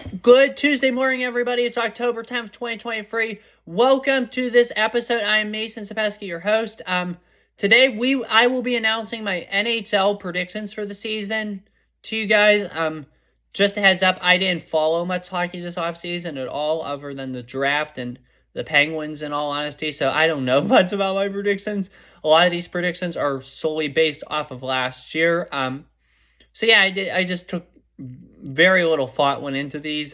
Good Tuesday morning, everybody. It's October 10th, 2023. Welcome to this episode. I am Mason Sapesky, your host. Today I will be announcing my NHL predictions for the season to you guys. Just a heads up, I didn't follow much hockey this offseason at all, other than the draft and the Penguins, in all honesty. So I don't know much about my predictions. A lot of these predictions are solely based off of last year. So yeah, I just took very little thought went into these.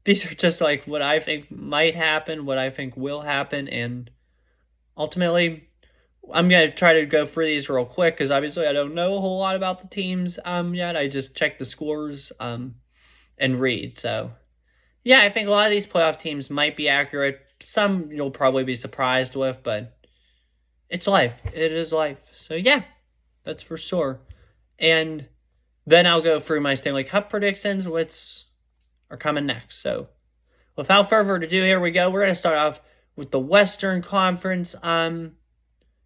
These are just like what I think might happen, what I think will happen, and ultimately, I'm gonna try to go through these real quick because obviously I don't know a whole lot about the teams yet. I just check the scores and read. So yeah, I think a lot of these playoff teams might be accurate. Some you'll probably be surprised with, but it's life. It is life. So yeah, that's for sure. And then I'll go through my Stanley Cup predictions, which are coming next. So without further ado, here we go. We're going to start off with the Western Conference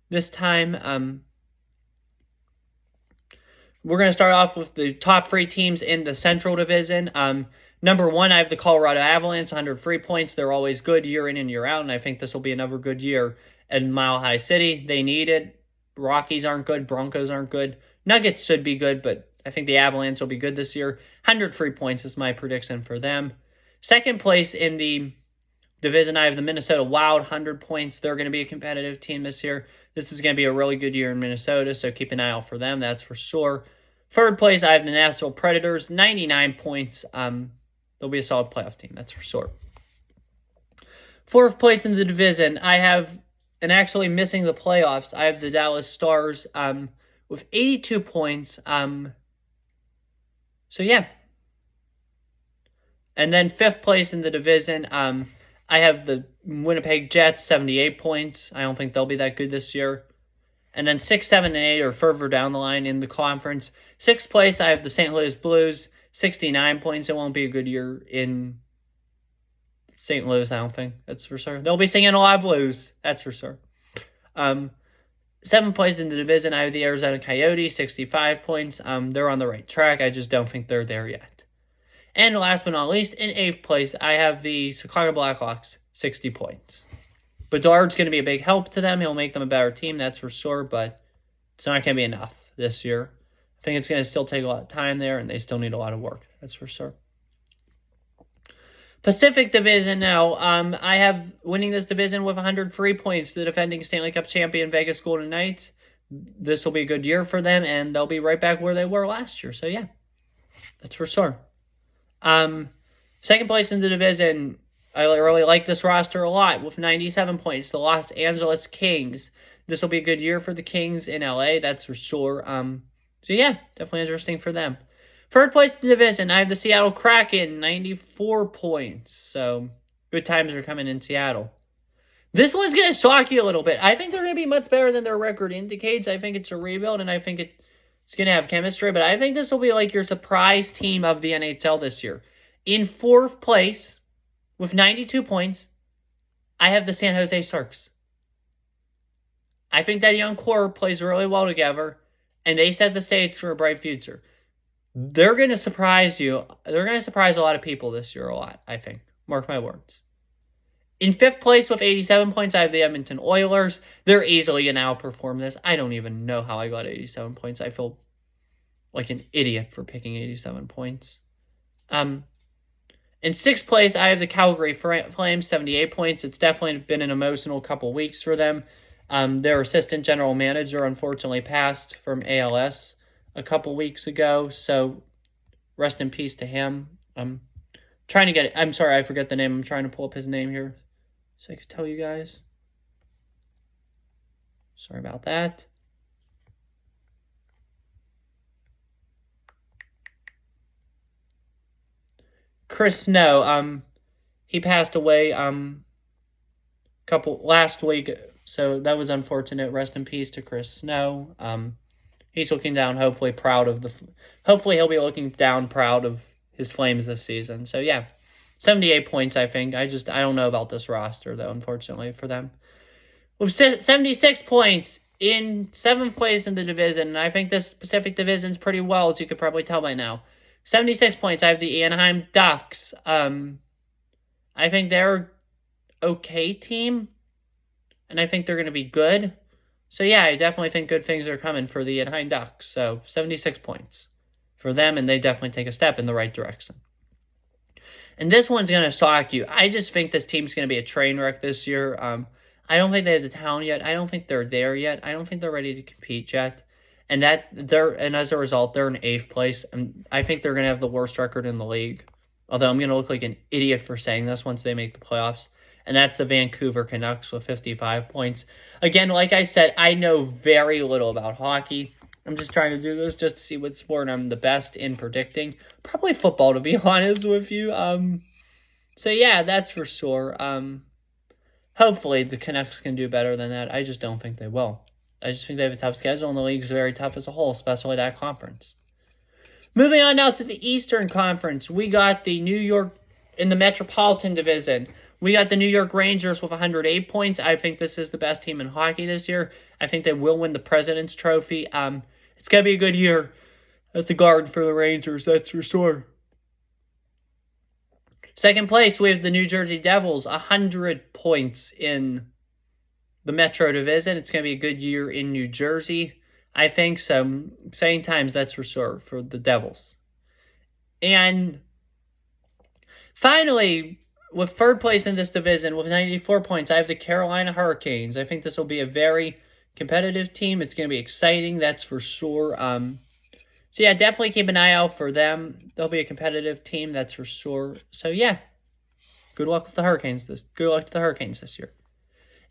this time. We're going to start off with the top three teams in the Central Division. Number one, I have the Colorado Avalanche, 103 points. They're always good year in and year out, and I think this will be another good year in Mile High City. They need it. Rockies aren't good. Broncos aren't good. Nuggets should be good, but I think the Avalanche will be good this year. 103 points is my prediction for them. Second place in the division, I have the Minnesota Wild, 100 points. They're going to be a competitive team this year. This is going to be a really good year in Minnesota, so keep an eye out for them, that's for sure. Third place, I have the Nashville Predators, 99 points. They'll be a solid playoff team, that's for sure. Fourth place in the division, I have, and actually missing the playoffs, I have the Dallas Stars with 82 points. So yeah. And then fifth place in the division, I have the Winnipeg Jets, 78 points. I don't think they'll be that good this year. And then 6, 7, and 8 are further down the line in the conference. Sixth place, I have the St. Louis Blues, 69 points. It won't be a good year in St. Louis, I don't think. That's for sure. They'll be singing a lot of blues. That's for sure. Seventh place in the division, I have the Arizona Coyotes, 65 points. They're on the right track. I just don't think they're there yet. And last but not least, in eighth place, I have the Chicago Blackhawks, 60 points. Bedard's going to be a big help to them. He'll make them a better team, that's for sure, but it's not going to be enough this year. I think it's going to still take a lot of time there, and they still need a lot of work, that's for sure. Pacific Division now, I have winning this division with 103 points, the defending Stanley Cup champion Vegas Golden Knights. This will be a good year for them, and they'll be right back where they were last year. So, yeah, that's for sure. Second place in the division, I really like this roster a lot with 97 points, the Los Angeles Kings. This will be a good year for the Kings in LA, that's for sure. So, yeah, definitely interesting for them. Third place in the division, I have the Seattle Kraken, 94 points. So, good times are coming in Seattle. This one's going to shock you a little bit. I think they're going to be much better than their record indicates. I think it's a rebuild, and I think it's going to have chemistry. But I think this will be like your surprise team of the NHL this year. In fourth place, with 92 points, I have the San Jose Sharks. I think that young core plays really well together, and they set the stage for a bright future. They're going to surprise you. They're going to surprise a lot of people this year a lot, I think. Mark my words. In fifth place with 87 points, I have the Edmonton Oilers. They're easily going to outperform this. I don't even know how I got 87 points. I feel like an idiot for picking 87 points. In sixth place, I have the Calgary Flames, 78 points. It's definitely been an emotional couple weeks for them. Their assistant general manager unfortunately passed from ALS a couple weeks ago, so rest in peace to him. I'm sorry, I forget the name. I'm trying to pull up his name here so I could tell you guys. Sorry about that. Chris Snow, he passed away last week, so that was unfortunate. Rest in peace to Chris Snow. He's looking down, hopefully he'll be looking down proud of his Flames this season. So yeah, 78 points, I think. I don't know about this roster, though, unfortunately, for them. With 76 points in seventh place in the division, and I think this Pacific Division's pretty well, as you could probably tell by now. 76 points. I have the Anaheim Ducks. I think they're okay team, and I think they're going to be good. So yeah, I definitely think good things are coming for the Anaheim Ducks. So 76 points for them, and they definitely take a step in the right direction. And this one's going to shock you. I just think this team's going to be a train wreck this year. I don't think they have the talent yet. I don't think they're there yet. I don't think they're ready to compete yet. And as a result, they're in 8th place. And I think they're going to have the worst record in the league. Although I'm going to look like an idiot for saying this once they make the playoffs. And that's the Vancouver Canucks with 55 points. Again, like I said, I know very little about hockey. I'm just trying to do this just to see what sport I'm the best in predicting. Probably football, to be honest with you. So yeah, that's for sure. Hopefully the Canucks can do better than that. I just don't think they will. I just think they have a tough schedule, and the league's very tough as a whole, especially that conference. Moving on now to the Eastern Conference, we got the New York, in the Metropolitan Division, we got the New York Rangers with 108 points. I think this is the best team in hockey this year. I think they will win the President's Trophy. It's going to be a good year at the Garden for the Rangers, that's for sure. Second place, we have the New Jersey Devils, 100 points in the Metro Division. It's going to be a good year in New Jersey, I think. So, exciting times, that's for sure, for the Devils. And finally, with third place in this division with 94 points, I have the Carolina Hurricanes. I think this will be a very competitive team. It's going to be exciting, that's for sure. So yeah, definitely keep an eye out for them. They'll be a competitive team, that's for sure. So yeah, good luck with the Hurricanes. Good luck to the Hurricanes this year.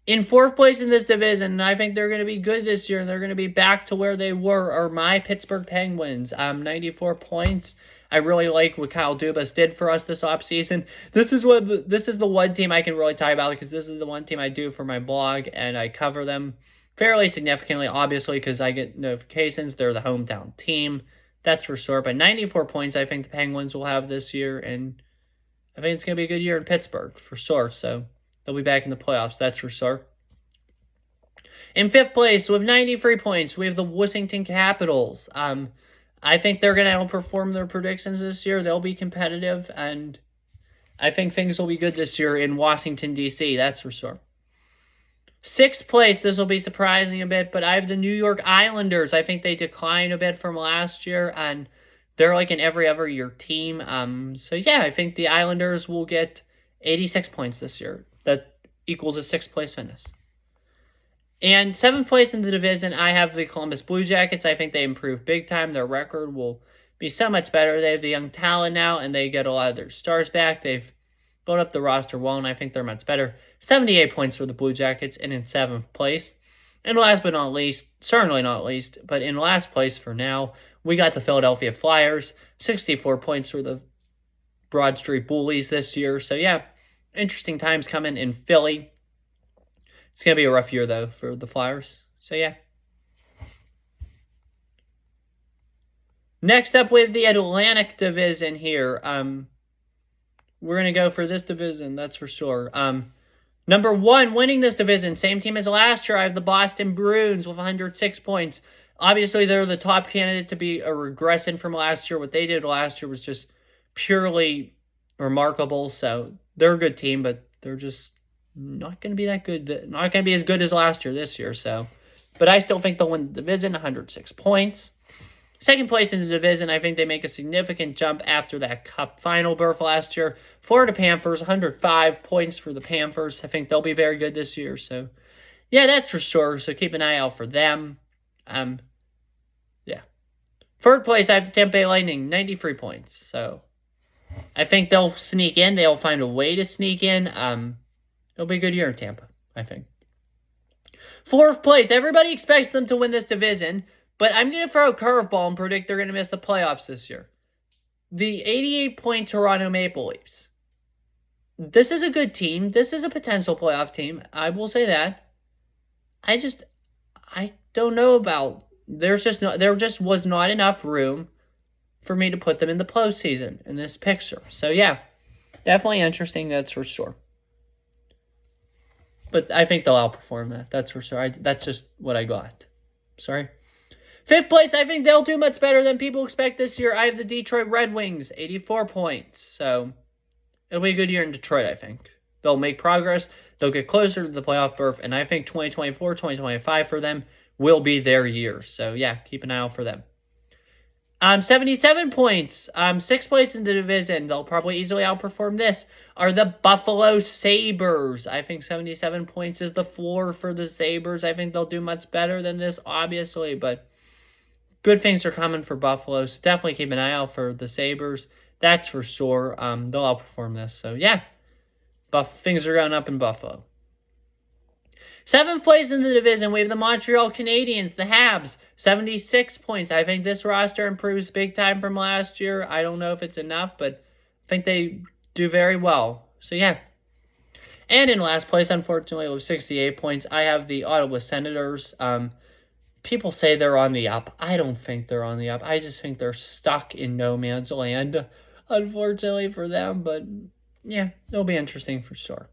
In fourth place in this division, I think they're going to be good this year, and they're going to be back to where they were, are my Pittsburgh Penguins. 94 points. I really like what Kyle Dubas did for us this offseason. This is the one team I can really talk about, because this is the one team I do for my blog, and I cover them fairly significantly, obviously, because I get notifications. They're the hometown team, that's for sure. But 94 points I think the Penguins will have this year, and I think it's going to be a good year in Pittsburgh, for sure. So they'll be back in the playoffs, that's for sure. In fifth place, with 93 points, we have the Washington Capitals. I think they're going to outperform their predictions this year. They'll be competitive, and I think things will be good this year in Washington, D.C., that's for sure. Sixth place, this will be surprising a bit, but I have the New York Islanders. I think they declined a bit from last year, and they're like an every other year team. So yeah, I think the Islanders will get 86 points this year. That equals a sixth place finish. And seventh place in the division, I have the Columbus Blue Jackets. I think they improved big time. Their record will be so much better. They have the young talent now, and they get a lot of their stars back. They've built up the roster well, and I think they're much better. 78 points for the Blue Jackets, and in seventh place. And last but not least, certainly not least, but in last place for now, we got the Philadelphia Flyers. 64 points for the Broad Street Bullies this year. So yeah, interesting times coming in Philly. It's going to be a rough year, though, for the Flyers. So, yeah. Next up, we have the Atlantic Division here. We're going to go for this division, that's for sure. Number one, winning this division, same team as last year. I have the Boston Bruins with 106 points. Obviously, they're the top candidate to be a regression from last year. What they did last year was just purely remarkable. So, they're a good team, but they're just not going to be that good. Not going to be as good as last year this year. So, but I still think they'll win the division, 106 points. Second place in the division, I think they make a significant jump after that Cup final berth last year. Florida Panthers, 105 points for the Panthers. I think they'll be very good this year. So, yeah, that's for sure. So keep an eye out for them. Yeah. Third place, I have the Tampa Bay Lightning, 93 points. So, I think they'll sneak in. They'll find a way to sneak in. It'll be a good year in Tampa, I think. Fourth place. Everybody expects them to win this division, but I'm going to throw a curveball and predict they're going to miss the playoffs this year. The 88-point Toronto Maple Leafs. This is a good team. This is a potential playoff team. I will say that. I don't know about. There just was not enough room for me to put them in the postseason in this picture. So yeah, definitely interesting. That's for sure. But I think they'll outperform that. That's for sure. That's just what I got. Sorry. Fifth place, I think they'll do much better than people expect this year. I have the Detroit Red Wings, 84 points. So it'll be a good year in Detroit, I think. They'll make progress. They'll get closer to the playoff berth. And I think 2024, 2025 for them will be their year. So, yeah, keep an eye out for them. 77 points. Sixth place in the division. They'll probably easily outperform this. Are the Buffalo Sabres. I think 77 points is the floor for the Sabres. I think they'll do much better than this, obviously. But good things are coming for Buffalo. So definitely keep an eye out for the Sabres. That's for sure. They'll outperform this. So, yeah. Things are going up in Buffalo. Seventh place in the division, we have the Montreal Canadiens, the Habs, 76 points. I think this roster improves big time from last year. I don't know if it's enough, but I think they do very well. So, yeah. And in last place, unfortunately, with 68 points, I have the Ottawa Senators. People say they're on the up. I don't think they're on the up. I just think they're stuck in no man's land, unfortunately for them. But, yeah, it'll be interesting for sure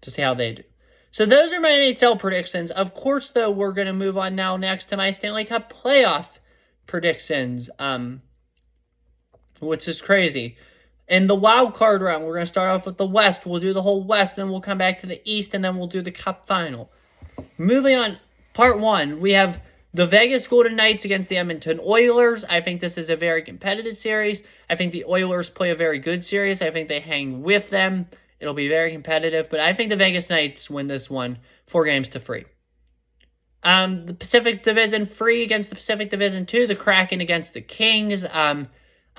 to see how they do. So those are my NHL predictions. Of course, though, we're going to move on now next to my Stanley Cup Playoff predictions, which is crazy. In the wild card round, we're going to start off with the West. We'll do the whole West, then we'll come back to the East, and then we'll do the Cup final. Moving on, part one, we have the Vegas Golden Knights against the Edmonton Oilers. I think this is a very competitive series. I think the Oilers play a very good series. I think they hang with them. It'll be very competitive, but I think the Vegas Knights win this one 4-3. The Pacific Division 3 against the Pacific Division 2, the Kraken against the Kings. I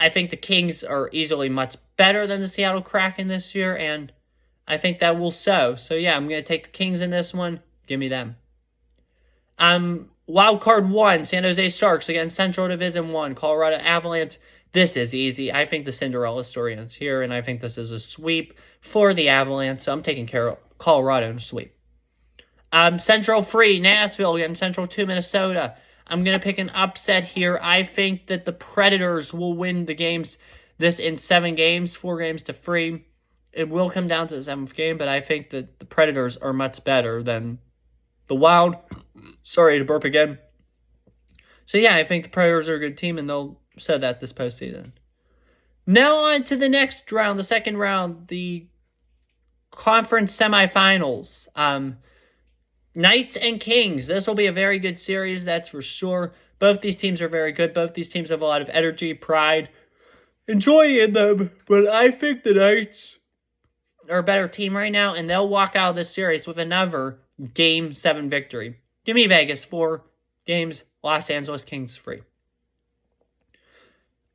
think the Kings are easily much better than the Seattle Kraken this year, and I think that will so. So, yeah, I'm going to take the Kings in this one. Give me them. Wild Card 1, San Jose Sharks against Central Division 1, Colorado Avalanche. This is easy. I think the Cinderella story ends here, and I think this is a sweep for the Avalanche. So I'm taking Colorado in a sweep. Central 3, Nashville against Central 2, Minnesota. I'm going to pick an upset here. I think that the Predators will win the games this in 7 games, 4-3. It will come down to the 7th game, but I think that the Predators are much better than the Wild. Sorry to burp again. So, yeah, I think the Predators are a good team, and they'll said that this postseason. Now on to the next round, the second round, the conference semifinals. Knights and Kings. This will be a very good series, that's for sure. Both these teams are very good. Both these teams have a lot of energy, pride, and joy in them. But I think the Knights are a better team right now, and they'll walk out of this series with another Game 7 victory. Give me Vegas 4 games, Los Angeles Kings 3.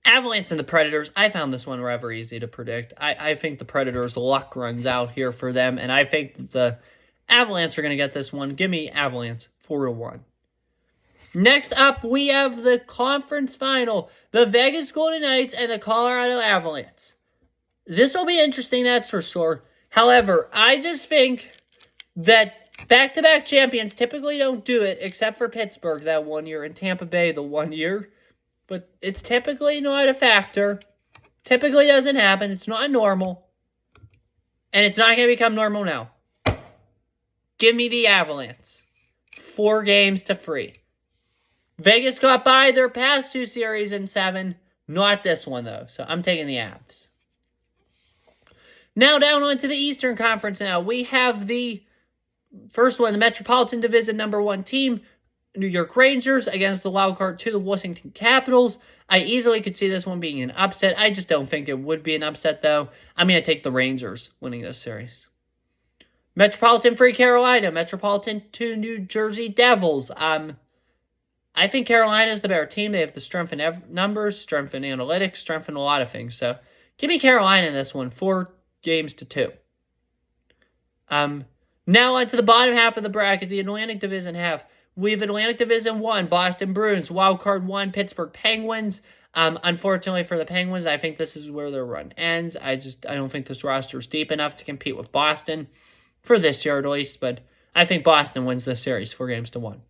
Avalanche and the Predators, I found this one rather easy to predict. I think the Predators' luck runs out here for them, and I think the Avalanche are going to get this one. Give me Avalanche 4-1. Next up, we have the conference final, the Vegas Golden Knights and the Colorado Avalanche. This will be interesting, that's for sure. However, I just think that back-to-back champions typically don't do it, except for Pittsburgh that 1 year and Tampa Bay the 1 year. But it's typically not a factor. Typically doesn't happen. It's not normal. And it's not going to become normal now. Give me the Avalanche. 4-3. Vegas got by their past 2 series in 7. Not this one, though. So I'm taking the Avs. Now down onto the Eastern Conference now. We have the first one, the Metropolitan Division #1 team. New York Rangers against the wildcard 2, the Washington Capitals. I easily could see this one being an upset. I just don't think it would be an upset, though. I'm going to take the Rangers winning this series. Metropolitan 3, Carolina. Metropolitan 2, New Jersey Devils. I think Carolina is the better team. They have the strength in numbers, strength in analytics, strength in a lot of things. So give me Carolina in this one, 4-2. Now on to the bottom half of the bracket, the Atlantic Division half. We have Atlantic Division 1, Boston Bruins, Wildcard 1, Pittsburgh Penguins. Unfortunately for the Penguins, I think this is where their run ends. I don't think this roster is deep enough to compete with Boston for this year at least, but I think Boston wins this series 4-1.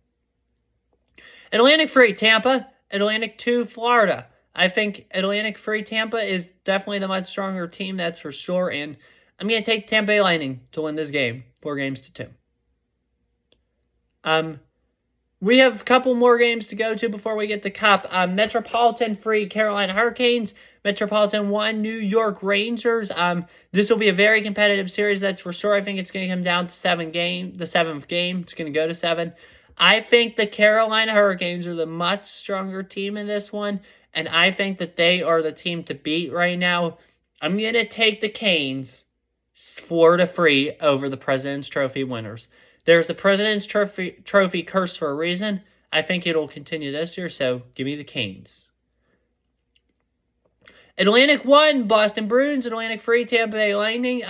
Atlantic 3, Tampa. Atlantic 2, Florida. I think Atlantic 3, Tampa is definitely the much stronger team, that's for sure, and I'm going to take Tampa Bay Lightning to win this game, 4-2. We have a couple more games to go to before we get to Cup. Metropolitan 3, Carolina Hurricanes. Metropolitan 1, New York Rangers. This will be a very competitive series, that's for sure. I think it's going to come down to the 7th game. It's going to go to 7. I think the Carolina Hurricanes are the much stronger team in this one, and I think that they are the team to beat right now. I'm going to take the Canes 4-3 over the President's Trophy winners. There's the President's Trophy curse for a reason. I think it'll continue this year, so give me the Canes. Atlantic 1, Boston Bruins. Atlantic 3, Tampa Bay Lightning.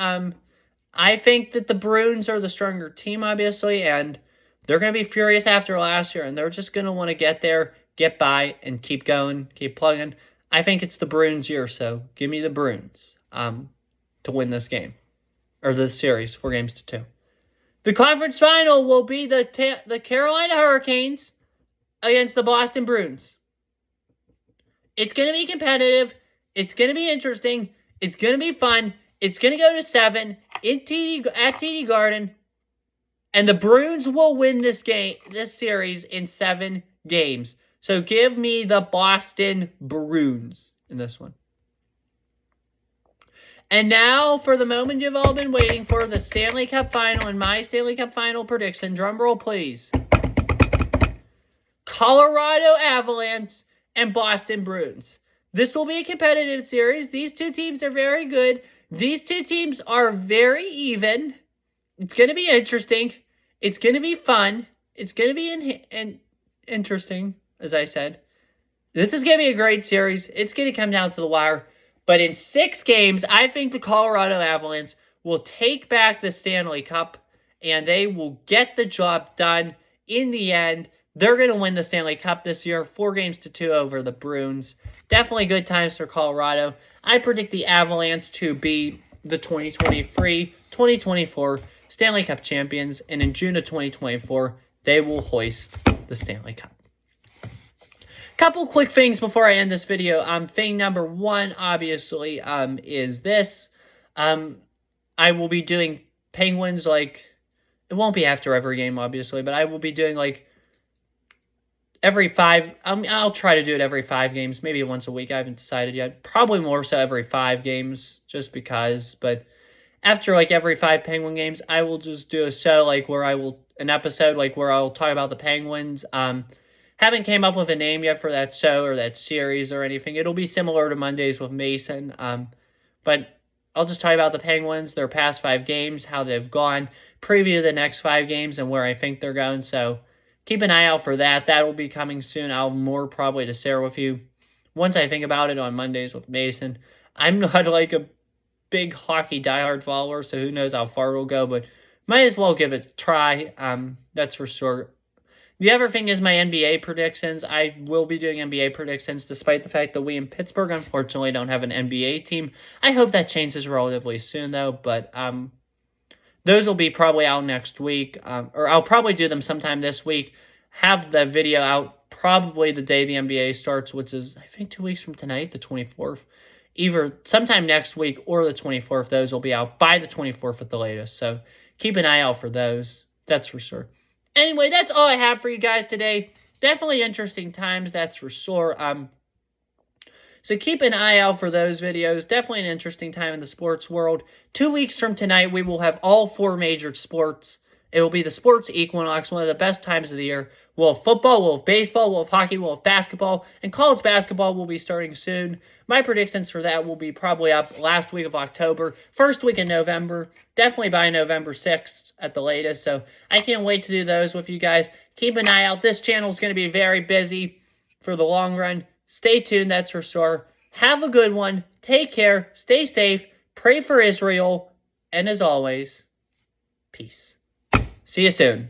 I think that the Bruins are the stronger team, obviously, and they're going to be furious after last year, and they're just going to want to get there, get by, and keep going, keep plugging. I think it's the Bruins' year, so give me the Bruins to win this game, or this series, 4-2. The conference final will be the Carolina Hurricanes against the Boston Bruins. It's going to be competitive. It's going to be interesting. It's going to be fun. It's going to go to 7 at TD Garden. And the Bruins will win this series in 7 games. So give me the Boston Bruins in this one. And now, for the moment you've all been waiting for, the Stanley Cup Final and my Stanley Cup Final prediction. Drum roll, please. Colorado Avalanche and Boston Bruins. This will be a competitive series. These two teams are very good. These two teams are very even. It's going to be interesting. It's going to be fun. It's going to be interesting, as I said. This is going to be a great series. It's going to come down to the wire. But in 6 games, I think the Colorado Avalanche will take back the Stanley Cup, and they will get the job done. In the end, they're going to win the Stanley Cup this year, 4-2 over the Bruins. Definitely good times for Colorado. I predict the Avalanche to be the 2023-2024 Stanley Cup champions, and in June of 2024, they will hoist the Stanley Cup. Couple quick things before I end this video. Thing number 1, obviously, is this. I will be doing Penguins, it won't be after every game, obviously, but I will be doing, every 5. I'll try to do it every 5 games, maybe once a week. I haven't decided yet. Probably more so every 5 games, just because. But after, every 5 Penguin games, I will just do a show, an episode, where I'll talk about the Penguins. Haven't came up with a name yet for that show or that series or anything. It'll be similar to Mondays with Mason. But I'll just talk about the Penguins, their past 5 games, how they've gone, preview the next 5 games and where I think they're going. So keep an eye out for that. That will be coming soon. I'll more probably to share with you once I think about it on Mondays with Mason. I'm not a big hockey diehard follower, so who knows how far it'll go, but might as well give it a try. That's for sure. The other thing is my NBA predictions. I will be doing NBA predictions despite the fact that we in Pittsburgh, unfortunately, don't have an NBA team. I hope that changes relatively soon, though. But those will be probably out next week. Or I'll probably do them sometime this week. Have the video out probably the day the NBA starts, which is, I think, 2 weeks from tonight, the 24th. Either sometime next week or the 24th. Those will be out by the 24th at the latest. So keep an eye out for those. That's for sure. Anyway, that's all I have for you guys today. Definitely interesting times, that's for sure. So keep an eye out for those videos. Definitely an interesting time in the sports world. 2 weeks from tonight, we will have all 4 major sports. It will be the sports equinox, one of the best times of the year. We'll have football, we'll have baseball, we'll have hockey, we'll have basketball, and college basketball will be starting soon. My predictions for that will be probably up last week of October, first week in November, definitely by November 6th at the latest. So I can't wait to do those with you guys. Keep an eye out. This channel is going to be very busy for the long run. Stay tuned, that's for sure. Have a good one. Take care. Stay safe. Pray for Israel. And as always, peace. See you soon.